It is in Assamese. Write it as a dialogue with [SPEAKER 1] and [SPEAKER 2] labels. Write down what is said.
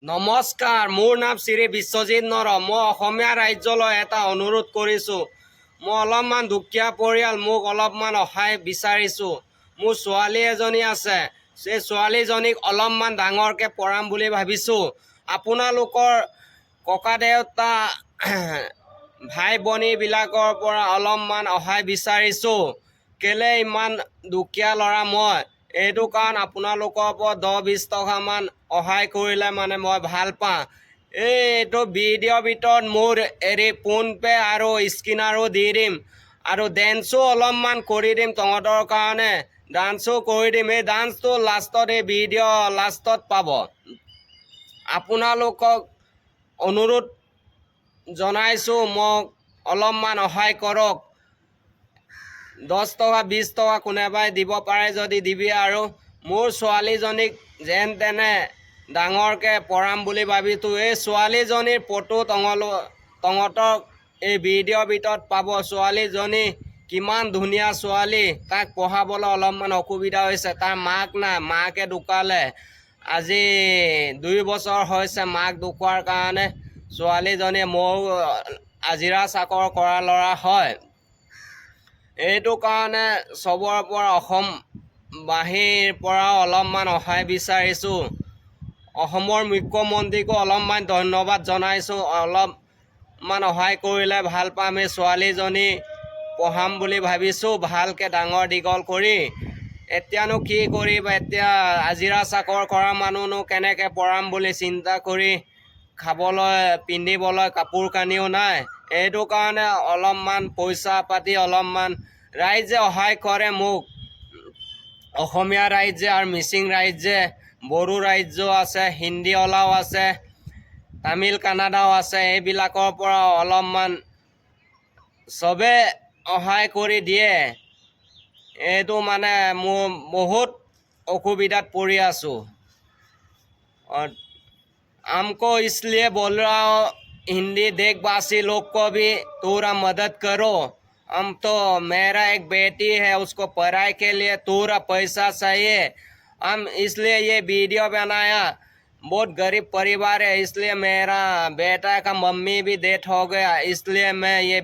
[SPEAKER 1] নমস্কাৰ, মোৰ নাম শ্ৰী বিশ্বজিৎ নৰ। মই অসমীয়া ৰাজ্যলৈ এটা অনুৰোধ কৰিছোঁ। মই অলপমান দুখীয়া পৰিয়াল, মোক অলপমান সহায় বিচাৰিছোঁ। মোৰ ছোৱালী এজনী আছে, সেই ছোৱালীজনীক অলপমান ডাঙৰকৈ পঢ়াম বুলি ভাবিছোঁ। আপোনালোকৰ ককা দেউতা ভাই ভনীবিলাকৰ পৰা অলপমান সহায় বিচাৰিছোঁ। কেলে ইমান দুখীয়া ল'ৰা মই, এইটো কাৰণ আপোনালোকৰ পৰা 10-20 টকামান সহায় কৰিলে মানে মই ভাল পাওঁ। এইটো ভিডিঅ'ৰ ভিতৰত মোৰ ফোনপে' আৰু স্কেনাৰো দি দিম আৰু ডেন্সো অলপমান কৰি দিম তহঁতৰ কাৰণে, ডান্সো কৰি দিম। এই ডান্সটো লাষ্টত, এই ভিডিঅ' লাষ্টত পাব। আপোনালোকক অনুৰোধ জনাইছোঁ, মোক অলপমান সহায় কৰক। 10 টকা 20 টকা কোনোবাই দিব পাৰে যদি দিবি। আৰু মোৰ ছোৱালীজনীক যেন তেনে ডাঙৰকৈ পঢ়াম বুলি ভাবিছোঁ। এই ছোৱালীজনীৰ ফটো তহঁতক এই ভিডিঅ'ৰ ভিতৰত পাব। ছোৱালীজনী কিমান ধুনীয়া ছোৱালী, তাক পঢ়াবলৈ অলপমান অসুবিধা হৈছে। তাৰ মাক নাই, মাকে ঢুকালে। আজি 2 বছৰ হৈছে মাক ঢুকোৱাৰ কাৰণে। ছোৱালীজনী ময়ো হাজিৰা চাকৰ কৰা ল'ৰা হয়। এইটো কাৰণে চবৰে পৰা অসমবাসীৰ পৰা অলপমান সহায় বিচাৰিছোঁ। অসমৰ মুখ্যমন্ত্ৰীকো অলপমান ধন্যবাদ জনাইছোঁ। অলপমান সহায় কৰিলে ভাল পাম। এই ছোৱালীজনী পঢ়াম বুলি ভাবিছোঁ, ভালকৈ ডাঙৰ দীঘল কৰি। এতিয়ানো কি কৰিবা, এতিয়া হাজিৰা চাকৰ কৰা মানুহনো কেনেকৈ পঢ়াম বুলি চিন্তা কৰি খাবলৈ পিন্ধিবলৈ কাপোৰ কানিও নাই। এইটো কাৰণে অলপমান পইচা পাতি অলপমান ৰাইজে সহায় কৰে মোক। অসমীয়া ৰাইজে আৰু মিচিং ৰাইজে, বড়ো ৰাজ্য আছে, হিন্দীৱালাও আছে, তামিল কানাডাও আছে। এইবিলাকৰ পৰা অলপমান চবে সহায় কৰি দিয়ে। এইটো মানে মোৰ বহুত অসুবিধাত পৰি আছোঁ। हमको इसलिए बोल रहा हूँ, हिंदी देशवासी लोग को भी थोड़ा मदद करो। हम तो, मेरा एक बेटी है, उसको पढ़ाई के लिए थोड़ा पैसा चाहिए। हम इसलिए ये वीडियो बनाया। बहुत गरीब परिवार है, इसलिए मेरा बेटा का मम्मी भी डेथ हो गया, इसलिए मैं ये